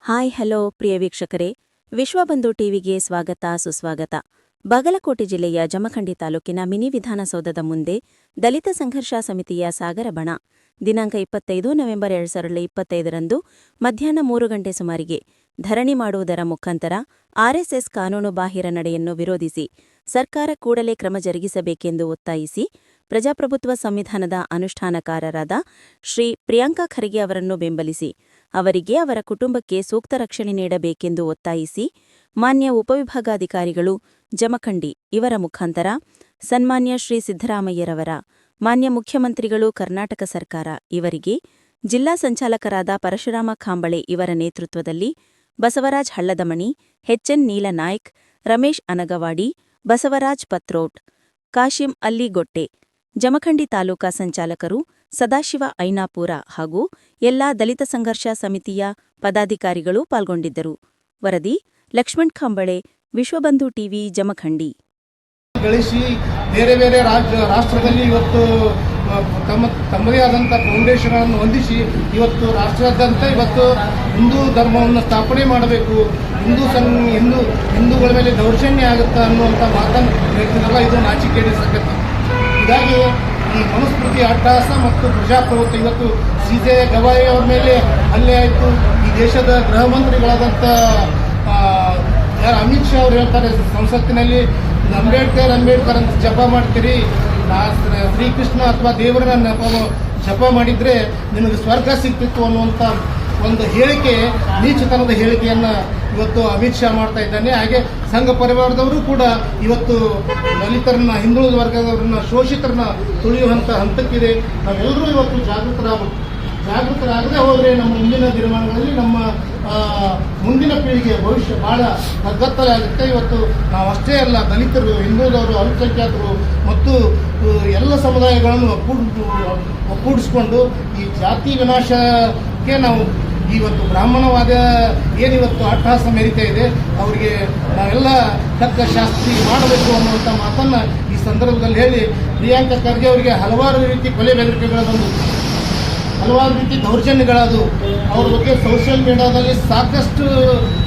Hi hello ಪ್ರಿಯ ವೀಕ್ಷಕರೇ, ವಿಶ್ವಬಂಧು ಟಿವಿಗೆ ಸ್ವಾಗತ ಸುಸ್ವಾಗತ. ಬಾಗಲಕೋಟೆ ಜಿಲ್ಲೆಯ ಜಮಖಂಡಿ ತಾಲೂಕಿನ ಮಿನಿ ವಿಧಾನಸೌಧದ ಮುಂದೆ ದಲಿತ ಸಂಘರ್ಷ ಸಮಿತಿಯ ಸಾಗರ ಬಣ ದಿನಾಂಕ 25 ನವೆಂಬರ್ 2025ರಂದು ಮಧ್ಯಾಹ್ನ 3 ಗಂಟೆ ಸುಮಾರಿಗೆ ಧರಣಿ ಮಾಡುವುದರ ಮುಖಾಂತರ ಆರ್ಎಸ್ಎಸ್ ಕಾನೂನು ಬಾಹಿರ ನಡೆಯನ್ನು ವಿರೋಧಿಸಿ ಸರ್ಕಾರ ಕೂಡಲೇ ಕ್ರಮ ಜರುಗಿಸಬೇಕೆಂದು ಒತ್ತಾಯಿಸಿ ಪ್ರಜಾಪ್ರಭುತ್ವ ಸಂವಿಧಾನದ ಅನುಷ್ಠಾನಕಾರರಾದ ಶ್ರೀ ಪ್ರಿಯಾಂಕಾ ಖರ್ಗೆ ಅವರನ್ನು ಬೆಂಬಲಿಸಿ ಅವರಿಗೆ ಅವರ ಕುಟುಂಬಕ್ಕೆ ಸೂಕ್ತ ರಕ್ಷಣೆ ನೀಡಬೇಕೆಂದು ಒತ್ತಾಯಿಸಿ ಮಾನ್ಯ ಉಪವಿಭಾಗಾಧಿಕಾರಿಗಳು ಜಮಖಂಡಿ ಇವರ ಮುಖಾಂತರ ಸನ್ಮಾನ್ಯ ಶ್ರೀ ಸಿದ್ದರಾಮಯ್ಯರವರ, ಮಾನ್ಯ ಮುಖ್ಯಮಂತ್ರಿಗಳು ಕರ್ನಾಟಕ ಸರ್ಕಾರ ಇವರಿಗೆ, ಜಿಲ್ಲಾ ಸಂಚಾಲಕರಾದ ಪರಶುರಾಮ ಖಾಂಬಳೆ ಇವರ ನೇತೃತ್ವದಲ್ಲಿ ಬಸವರಾಜ್ ಹಳ್ಳದಮಣಿ, ಎಚ್ಎನ್ ನೀಲನಾಯ್ಕ್, ರಮೇಶ್ ಅನಗವಾಡಿ, ಬಸವರಾಜ್ ಪತ್ರೋಟ್, ಕಾಶಿಂ ಅಲ್ಲಿಗೊಟ್ಟೆ, ಜಮಖಂಡಿ ತಾಲೂಕಾ ಸಂಚಾಲಕರು ಸದಾಶಿವ ಐನಾಪುರ ಹಾಗೂ ಎಲ್ಲಾ ದಲಿತ ಸಂಘರ್ಷ ಸಮಿತಿಯ ಪದಾಧಿಕಾರಿಗಳು ಪಾಲ್ಗೊಂಡಿದ್ದರು. ವರದಿ ಲಕ್ಷ್ಮಣ್ ಖಾಂಬಳೆ, ವಿಶ್ವಬಂಧು ಟಿವಿ, ಜಮಖಂಡಿ. ಗಳಿಸಿ ಬೇರೆ ಬೇರೆ ರಾಷ್ಟ್ರದಲ್ಲಿ ಇವತ್ತು ತಮ್ಮದೇ ಆದಂಥ ಫೌಂಡೇಶನ್ಗಳನ್ನು ಹೊಂದಿಸಿ ಇವತ್ತು ರಾಷ್ಟ್ರಾದ್ಯಂತ ಇವತ್ತು ಹಿಂದೂ ಧರ್ಮವನ್ನು ಸ್ಥಾಪನೆ ಮಾಡಬೇಕು, ಹಿಂದೂಗಳ ಮೇಲೆ ದೌರ್ಜನ್ಯ ಆಗುತ್ತೆ ಅನ್ನುವಂಥ ಮಾತನ್ನು ಹೇಳ್ತಿರಲ್ಲ, ಇದು ನಾಚಿಕೆಗೇಡಿನ ಸಂಗತಿ. ಹೀಗಾಗಿ ಈ ಮನುಸ್ಮೃತಿ ಅಟ್ಟಹಾಸ ಮತ್ತು ಪ್ರಜಾಪ್ರಭುತ್ವ ಇವತ್ತು ಸಿಜೆ ಗವಾಯಿ ಅವರ ಮೇಲೆ ಹಲ್ಲೆ ಆಯಿತು. ಈ ದೇಶದ ಗೃಹ ಮಂತ್ರಿಗಳಾದಂಥ ಅಮಿತ್ ಶಾ ಅವರು ಹೇಳ್ತಾರೆ ಸಂಸತ್ತಿನಲ್ಲಿ ಅಂಬೇಡ್ಕರ್ ಅಂತ ಜಪ ಮಾಡ್ತೀರಿ, ಶ್ರೀಕೃಷ್ಣ ಅಥವಾ ದೇವರನ್ನ ಜಪ ಮಾಡಿದರೆ ನಿಮಗೆ ಸ್ವರ್ಗ ಸಿಗ್ತಿತ್ತು ಅನ್ನುವಂಥ ಒಂದು ಹೇಳಿಕೆ, ನೀಚತನದ ಹೇಳಿಕೆಯನ್ನು ಇವತ್ತು ಅಮಿತ್ ಶಾ ಮಾಡ್ತಾ ಇದ್ದಾನೆ. ಹಾಗೆ ಸಂಘ ಪರಿವಾರದವರು ಕೂಡ ಇವತ್ತು ದಲಿತರನ್ನ, ಹಿಂದುಳಿದ ವರ್ಗದವರನ್ನ, ಶೋಷಿತರನ್ನ ತುಳಿಯುವಂಥ ಹಂತಕ್ಕಿದೆ. ನಾವೆಲ್ಲರೂ ಇವತ್ತು ಜಾಗೃತರಾಗದೆ ಹೋದರೆ ನಮ್ಮ ಮುಂದಿನ ದಿನಮಾನಗಳಲ್ಲಿ ನಮ್ಮ ಮುಂದಿನ ಪೀಳಿಗೆ ಭವಿಷ್ಯ ಬಹಳ ಕಗ್ಗತ್ತಲೆ ಆಗುತ್ತೆ. ಇವತ್ತು ನಾವಷ್ಟೇ ಅಲ್ಲ, ದಲಿತರು, ಹಿಂದುಳಿದವರು, ಅಲ್ಪಸಂಖ್ಯಾತರು ಮತ್ತು ಎಲ್ಲ ಸಮುದಾಯಗಳನ್ನು ಒಕ್ಕೂಡಿಸ್ಕೊಂಡು ಈ ಜಾತಿ ವಿನಾಶಕ್ಕೆ ನಾವು ಇವತ್ತು ಬ್ರಾಹ್ಮಣವಾದ ಏನಿವತ್ತು ಅಟ್ಟಹಾಸ ಮೆರಿತಾ ಇದೆ ಅವರಿಗೆ ನಾವೆಲ್ಲ ತಕ್ಕ ಶಾಸ್ತಿ ಮಾಡಬೇಕು ಅನ್ನುವಂಥ ಮಾತನ್ನು ಈ ಸಂದರ್ಭದಲ್ಲಿ ಹೇಳಿ, ಪ್ರಿಯಾಂಕಾ ಖರ್ಗೆ ಅವರಿಗೆ ಹಲವಾರು ರೀತಿ ಕೊಲೆ ಬೆದರಿಕೆಗಳ ಬಂದು, ಹಲವಾರು ರೀತಿ ದೌರ್ಜನ್ಯಗಳಾದವು. ಅವ್ರ ಬಗ್ಗೆ ಸೋಷಿಯಲ್ ಮೀಡಿಯಾದಲ್ಲಿ ಸಾಕಷ್ಟು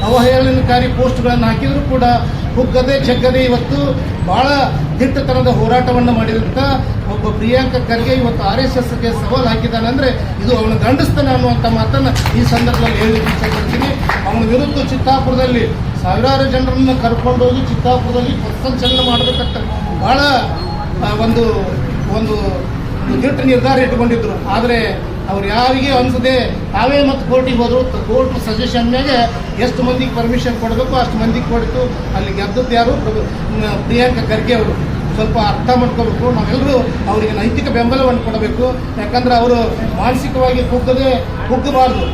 ಅವಹೇಳನಕಾರಿ ಪೋಸ್ಟ್ಗಳನ್ನು ಹಾಕಿದರೂ ಕೂಡ ಹುಗ್ಗದೆ ಜಗ್ಗದೆ ಇವತ್ತು ಬಹಳ ದಿಟ್ಟತನದ ಹೋರಾಟವನ್ನು ಮಾಡಿದಂಥ ಒಬ್ಬ ಪ್ರಿಯಾಂಕಾ ಖರ್ಗೆ ಇವತ್ತು RSSಗೆ ಸವಾಲು ಹಾಕಿದ್ದಾನೆ ಅಂದರೆ ಇದು ಅವನ ಗಂಡಸ್ತಾನೆ ಅನ್ನುವಂಥ ಮಾತನ್ನು ಈ ಸಂದರ್ಭದಲ್ಲಿ ಹೇಳಲಿಕ್ಕೆ ಇಷ್ಟಪಡ್ತೀನಿ. ಅವನ ವಿರುದ್ಧ ಚಿತ್ತಾಪುರದಲ್ಲಿ ಸಾವಿರಾರು ಜನರನ್ನು ಕರ್ಕೊಂಡೋಗಿ ಚಿತ್ತಾಪುರದಲ್ಲಿ ಪಥಸಂಚಲನ ಮಾಡಬೇಕಂತ ಬಹಳ ಒಂದು ದಿಟ್ಟ ನಿರ್ಧಾರ ಇಟ್ಟುಕೊಂಡಿದ್ರು. ಆದರೆ ಅವ್ರು ಯಾರಿಗೆ ಅನಿಸದೆ ತಾವೇ ಮತ್ತು ಕೋರ್ಟಿಗೆ ಹೋದರು. ಕೋರ್ಟ್ ಸಜೆಷನ್ ಮೇಲೆ ಎಷ್ಟು ಮಂದಿಗೆ ಪರ್ಮಿಷನ್ ಕೊಡಬೇಕು ಅಷ್ಟು ಮಂದಿಗೆ ಕೊಡಿತು. ಅಲ್ಲಿ ಗೆದ್ದದ್ದು ಯಾರು? ಪ್ರಿಯಾಂಕಾ ಖರ್ಗೆ ಅವರು. ಸ್ವಲ್ಪ ಅರ್ಥ ಮಾಡ್ಕೋಬೇಕು, ನಾವೆಲ್ಲರೂ ಅವರಿಗೆ ನೈತಿಕ ಬೆಂಬಲವನ್ನು ಕೊಡಬೇಕು. ಯಾಕಂದರೆ ಅವರು ಮಾನಸಿಕವಾಗಿ ಕುಗ್ಗಬಾರ್ದು.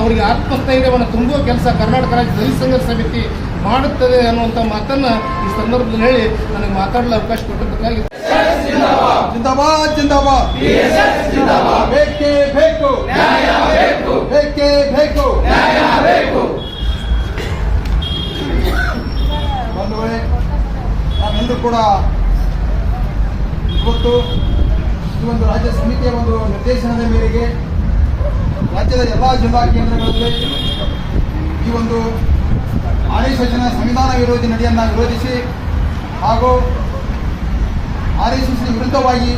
ಅವರಿಗೆ ಆತ್ಮಸ್ಥೈರ್ಯವನ್ನು ತುಂಬುವ ಕೆಲಸ ಕರ್ನಾಟಕ ರಾಜ್ಯ ದಲಿತ ಸಂಘರ್ಷ ಸಮಿತಿ ಮಾಡುತ್ತದೆ ಅನ್ನುವಂಥ ಮಾತನ್ನು ಈ ಸಂದರ್ಭದಲ್ಲಿ ಹೇಳಿ ನನಗೆ ಮಾತಾಡಲು ಅವಕಾಶ ಕೊಟ್ಟಿದ್ದಕ್ಕಾಗಿ ಜಿಂದಾಬಾದ್ ಜಿಂದಾಬಾದ್, ಬೇಕೇ ಬೇಕು, ಬೇಕೇ ಬೇಕು. ಬಂಧುಗಳೇ, ನಾವೆಲ್ಲರೂ ಕೂಡ ಇವತ್ತು ಈ ಒಂದು ರಾಜ್ಯ ಸಮಿತಿಯ ಒಂದು ನಿರ್ದೇಶನದ ಮೇರೆಗೆ ರಾಜ್ಯದ ಎಲ್ಲ ಜಿಲ್ಲಾ ಕೇಂದ್ರಗಳಲ್ಲಿ ಈ ಒಂದು RSSನ ಸಂವಿಧಾನ ವಿರೋಧಿ ನಡೆಯನ್ನು ವಿರೋಧಿಸಿ ಹಾಗೂ RSSನ ವಿರುದ್ಧವಾಗಿ,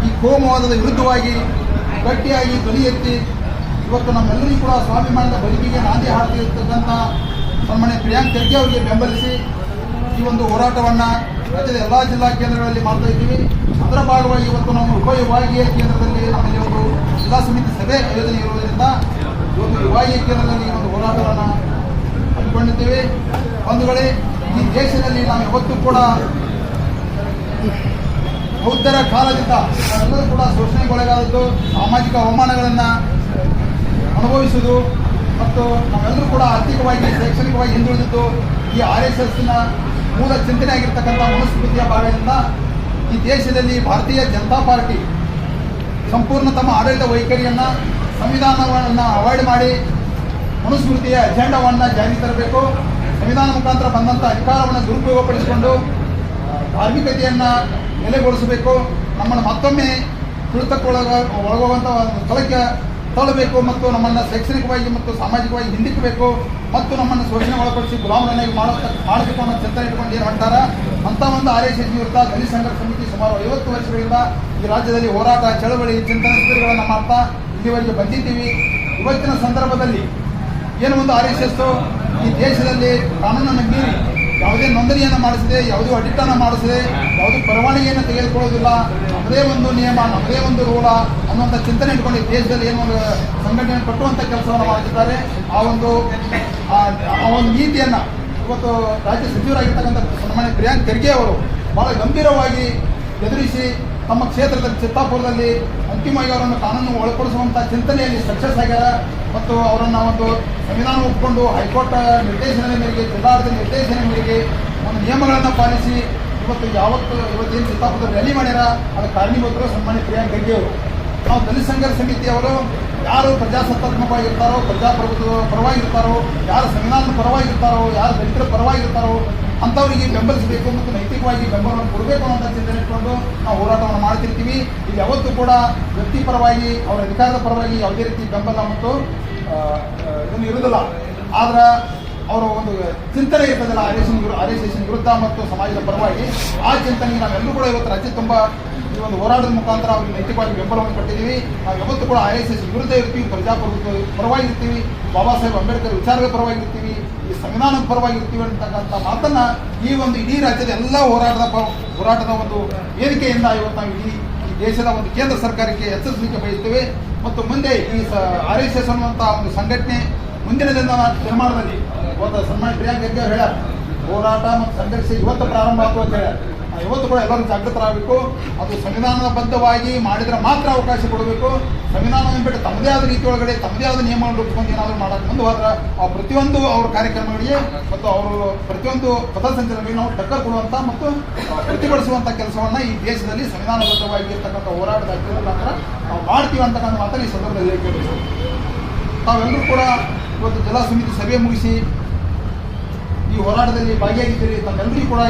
ಈ ಕೋಮುವಾದದ ವಿರುದ್ಧವಾಗಿ ಗಟ್ಟಿಯಾಗಿ ಧ್ವನಿ ಎತ್ತಿ ಇವತ್ತು ನಮ್ಮೆಲ್ಲರಿಗೂ ಕೂಡ ಸ್ವಾಭಿಮಾನದ ಬದುಕಿಗೆ ನಾಂದಿ ಹಾಡ್ತಿರ್ತಕ್ಕಂಥ ಸನ್ಮಾನ್ಯ ಪ್ರಿಯಾಂಕಾ ಖರ್ಗೆ ಅವರಿಗೆ ಬೆಂಬಲಿಸಿ ಈ ಒಂದು ಹೋರಾಟವನ್ನು ರಾಜ್ಯದ ಎಲ್ಲ ಜಿಲ್ಲಾ ಕೇಂದ್ರಗಳಲ್ಲಿ ಮಾಡ್ತಾ ಇದ್ದೀವಿ. ಅದರ ಭಾಗವಾಗಿ ಇವತ್ತು ನಮ್ಮ ಉಪವಿಭಾಗೀಯ ಕೇಂದ್ರದಲ್ಲಿ ನಮ್ಮಲ್ಲಿ ಒಂದು ಜಿಲ್ಲಾ ಸಮಿತಿ ಸಭೆ ಆಯೋಜನೆ ಇರುವುದರಿಂದ ಇವತ್ತು ವಿಭಾಗೀಯ ಕೇಂದ್ರದಲ್ಲಿ ಈ ಒಂದು ಹೋರಾಟವನ್ನು ಹಮ್ಮಿಕೊಂಡಿದ್ದೇವೆ. ಬಂಧುಗಳೇ, ಈ ದೇಶದಲ್ಲಿ ನಾವು ಯಾವತ್ತೂ ಕೂಡ ಬೌದ್ಧರ ಕಾಲದಿಂದ ನಾವೆಲ್ಲರೂ ಕೂಡ ಶೋಷಣೆಗೊಳಗಾದದ್ದು, ಸಾಮಾಜಿಕ ಅವಮಾನಗಳನ್ನು ಅನುಭವಿಸುವುದು ಮತ್ತು ನಾವೆಲ್ಲರೂ ಕೂಡ ಆರ್ಥಿಕವಾಗಿ, ಶೈಕ್ಷಣಿಕವಾಗಿ ಹಿಂದುಳಿದಿದ್ದು ಈ RSSನ ಮೂಲ ಚಿಂತನೆ ಆಗಿರ್ತಕ್ಕಂಥ ಮನುಸ್ಮೃತಿಯ ಭಾಗದಿಂದ ಈ ದೇಶದಲ್ಲಿ ಭಾರತೀಯ ಜನತಾ ಪಾರ್ಟಿ ಸಂಪೂರ್ಣ ತಮ್ಮ ಆಡಳಿತ ವೈಖರಿಯನ್ನು, ಸಂವಿಧಾನವನ್ನು ಅವಾಯ್ಡ್ ಮಾಡಿ ಮನುಸ್ಮೃತಿಯ ಅಜೆಂಡಾವನ್ನು ಜಾರಿ ತರಬೇಕು. ಸಂವಿಧಾನ ಮುಖಾಂತರ ಬಂದಂಥ ಅಧಿಕಾರವನ್ನು ದುರುಪಯೋಗಪಡಿಸಿಕೊಂಡು ಧಾರ್ಮಿಕತೆಯನ್ನು ನೆಲೆಗೊಳಿಸಬೇಕು. ನಮ್ಮನ್ನು ಮತ್ತೊಮ್ಮೆ ತುಳಿತಕ್ಕೊಳಗುವಂಥ ಸ್ಥಳಕ್ಕೆ ತಳ್ಳಬೇಕು ಮತ್ತು ನಮ್ಮನ್ನು ಶೈಕ್ಷಣಿಕವಾಗಿ ಮತ್ತು ಸಾಮಾಜಿಕವಾಗಿ ಹಿಂದಿಕ್ಕಬೇಕು ಮತ್ತು ನಮ್ಮನ್ನು ಶೋಷಣೆ ಒಳಪಡಿಸಿ ಗುಲಾಮರನ್ನಾಗಿ ಮಾಡಬೇಕು ಅನ್ನೋ ಚಿಂತನೆ ಇಟ್ಕೊಂಡು ಏನು ಮಾಡ್ತಾರ ಅಂಥ ಒಂದು RSS ವಿರುದ್ಧ ದಲಿತ ಸಂಘರ್ಷ ಸಮಿತಿ ಸುಮಾರು 50 ವರ್ಷಗಳಿಂದ ಈ ರಾಜ್ಯದಲ್ಲಿ ಹೋರಾಟ ಚಳವಳಿ ಚಿಂತನೆ ಶಿಬಿರಗಳನ್ನು ಮಾಡ್ತಾ ಇಲ್ಲಿವರೆಗೆ ಬಂದಿದ್ದೀವಿ. ಇವತ್ತಿನ ಸಂದರ್ಭದಲ್ಲಿ ಏನು ಒಂದು RSS ಈ ದೇಶದಲ್ಲಿ ಕಾನೂನನ್ನು ಮೀರಿ ಯಾವುದೇ ನೋಂದಣಿಯನ್ನು ಮಾಡಿಸದೆ, ಯಾವುದೇ ಅಡಿಟನ್ನು ಮಾಡಿಸದೆ, ಯಾವುದೇ ಪರವಾನಗಿಯನ್ನು ತೆಗೆದುಕೊಳ್ಳೋದಿಲ್ಲ, ನಮ್ಮದೇ ಒಂದು ನಿಯಮ, ನಮ್ಮದೇ ಒಂದು ರೂಢ ಅನ್ನುವಂಥ ಚಿಂತನೆ ಇಟ್ಕೊಂಡು ಈ ದೇಶದಲ್ಲಿ ಏನು ಒಂದು ಸಂಘಟನೆಯನ್ನು ಕಟ್ಟುವಂಥ ಕೆಲಸವನ್ನು ಮಾಡ್ತಿದ್ದಾರೆ. ಆ ಒಂದು ನೀತಿಯನ್ನು ಇವತ್ತು ರಾಜ್ಯ ಸಚಿವರಾಗಿರ್ತಕ್ಕಂಥ ಸನ್ಮಾನ್ಯ ಪ್ರಿಯಾಂಕ್ ಖರ್ಗೆ ಅವರು ಭಾಳ ಗಂಭೀರವಾಗಿ ಎದುರಿಸಿ ತಮ್ಮ ಕ್ಷೇತ್ರದಲ್ಲಿ ಚಿತ್ತಾಪುರದಲ್ಲಿ ಅಂತಿಮವಾಗಿ ಅವರನ್ನು ಕಾನೂನು ಒಳಪಡಿಸುವಂಥ ಚಿಂತನೆಯಲ್ಲಿ ಸಕ್ಸಸ್ ಆಗ್ಯಾರ. ಮತ್ತು ಅವರನ್ನು ಒಂದು ಸಂವಿಧಾನ ಒಪ್ಪಿಕೊಂಡು ಹೈಕೋರ್ಟ್ ನಿರ್ದೇಶನದ ಮೇರೆಗೆ, ಜಿಲ್ಲಾಡಳಿತ ನಿರ್ದೇಶನ ಮೇರೆಗೆ ಒಂದು ನಿಯಮಗಳನ್ನು ಪಾಲಿಸಿ ಇವತ್ತೇನು ಚಿತ್ತಾಪುರದಲ್ಲಿ ರ್ಯಾಲಿ ಮಾಡ್ಯಾರ ಅದಕ್ಕೆ ಕಾರಣೀಭೂತರು ಸನ್ಮಾನ್ಯ ಪ್ರಿಯಾಂಕ್ ಖರ್ಗೆ ಅವರು. ನಾವು ದಲಿತ ಸಂಘರ್ಷ ಸಮಿತಿಯವರು ಯಾರು ಪ್ರಜಾಸತ್ತಾತ್ಮಕವಾಗಿರ್ತಾರೋ, ಪ್ರಜಾಪ್ರಭುತ್ವ ಪರವಾಗಿರ್ತಾರೋ, ಯಾರು ಸಂವಿಧಾನದ ಪರವಾಗಿರ್ತಾರೋ, ಯಾರು ದಲಿತರ ಪರವಾಗಿರ್ತಾರೋ ಅಂಥವರಿಗೆ ಬೆಂಬಲಿಸಬೇಕು ಮತ್ತು ನೈತಿಕವಾಗಿ ಬೆಂಬಲವನ್ನು ಕೊಡಬೇಕು ಅನ್ನೋಂಥ ಚಿಂತನೆ ಇಟ್ಕೊಂಡು ನಾವು ಹೋರಾಟವನ್ನು ಮಾಡ್ತಿರ್ತೀವಿ. ಇಲ್ಲಿ ಯಾವತ್ತೂ ಕೂಡ ವ್ಯಕ್ತಿ ಪರವಾಗಿ, ಅವರ ಅಧಿಕಾರದ ಪರವಾಗಿ ಯಾವುದೇ ರೀತಿ ಬೆಂಬಲ ಮತ್ತು ಇದನ್ನು ಇರುವುದಿಲ್ಲ. ಆದ್ರೆ ಅವರ ಒಂದು ಚಿಂತನೆ ಇರ್ತದಲ್ಲ RSS ವಿರುದ್ಧ ಮತ್ತು ಸಮಾಜದ ಪರವಾಗಿ, ಆ ಚಿಂತನೆಗೆ ನಾವೆಲ್ಲರೂ ಕೂಡ ಇವತ್ತು ರಾಜ್ಯ ತುಂಬ ಈ ಒಂದು ಹೋರಾಟದ ಮುಖಾಂತರ ಅವ್ರಿಗೆ ನೈತಿಕವಾಗಿ ಬೆಂಬಲವನ್ನು ಕೊಟ್ಟಿದ್ದೀವಿ. ನಾವು ಯಾವತ್ತೂ ಕೂಡ RSS ವಿರುದ್ಧ ಇರ್ತೀವಿ, ಪ್ರಜಾಪ್ರಭುತ್ವ ಪರವಾಗಿರ್ತೀವಿ, ಬಾಬಾ ಸಾಹೇಬ್ ಅಂಬೇಡ್ಕರ್ ವಿಚಾರದ ಪರವಾಗಿರ್ತೀವಿ, ಈ ಸಂವಿಧಾನದ ಪರವಾಗಿರ್ತೀವಿ ಅಂತಕ್ಕಂಥ ಮಾತನ್ನು ಈ ಒಂದು ಇಡೀ ರಾಜ್ಯದ ಎಲ್ಲ ಹೋರಾಟದ ಒಂದು ವೇದಿಕೆಯಿಂದ ಇವತ್ತು ನಾವು ಈ ದೇಶದ ಒಂದು ಕೇಂದ್ರ ಸರ್ಕಾರಕ್ಕೆ ಎಚ್ಚರಿಸಲಿಕ್ಕೆ ಬಯಸ್ತೇವೆ. ಮತ್ತು ಮುಂದೆ ಈ RSS ಅನ್ನುವಂಥ ಒಂದು ಸಂಘಟನೆ ಮುಂದಿನ ನಿರ್ಮಾಣದಲ್ಲಿ ಇವತ್ತು ಸನ್ಮಾನ್ಯ ಪ್ರಿಯಾಂಕ್ ಖರ್ಗೆ ಅವರು ಹೇಳ್ಯಾರ, ಹೋರಾಟ ಮತ್ತು ಸಂಘರ್ಷ ಇವತ್ತು ಪ್ರಾರಂಭ ಆಗುವ ಅಂತ ಹೇಳ್ಯಾರ. ಇವತ್ತು ಕೂಡ ಎಲ್ಲರೂ ಜಾಗೃತರಾಗಬೇಕು. ಅದು ಸಂವಿಧಾನಬದ್ಧವಾಗಿ ಮಾಡಿದರೆ ಮಾತ್ರ ಅವಕಾಶ ಕೊಡಬೇಕು. ಸಂವಿಧಾನವನ್ನು ಬಿಟ್ಟು ತಮ್ಮದೇ ಆದ ರೀತಿಯೊಳಗಡೆ ತಮ್ಮದೇ ಆದ ನಿಯಮವನ್ನು ರೂಪಿಸ್ಕೊಂಡು ಏನಾದರೂ ಮಾಡೋಕ್ಕೆ ಮುಂದೆ ಹೋದ್ರೆ ಆ ಪ್ರತಿಯೊಂದು ಅವ್ರ ಕಾರ್ಯಕ್ರಮಗಳಿಗೆ ಮತ್ತು ಅವರು ಪ್ರತಿಯೊಂದು ಪಥಸಂಚಲನಗಳಿಗೆ ನಾವು ಟಕ್ಕರ್ ಕೊಡುವಂಥ ಮತ್ತು ಪ್ರತಿಭಟಿಸುವಂಥ ಕೆಲಸವನ್ನು ಈ ದೇಶದಲ್ಲಿ ಸಂವಿಧಾನಬದ್ಧವಾಗಿ ಇರ್ತಕ್ಕಂಥ ಹೋರಾಟದ ಮುಖಾಂತರ ನಾವು ಮಾಡ್ತೀವಿ ಅಂತಕ್ಕಂಥ ಮಾತನ್ನು ಈ ಸಂದರ್ಭದಲ್ಲಿ ಹೇಳ್ಕೊಳ್ಬೇಕು. ತಾವೆಲ್ಲರೂ ಕೂಡ ಇವತ್ತು ಜಿಲ್ಲಾ ಸಮಿತಿ ಸಭೆ ಮುಗಿಸಿ ಈ ಹೋರಾಟದಲ್ಲಿ ಭಾಗಿಯಾಗಿದ್ದೀರಿ. ತಮ್ಮೆಲ್ಲರಿಗೂ ಕೂಡ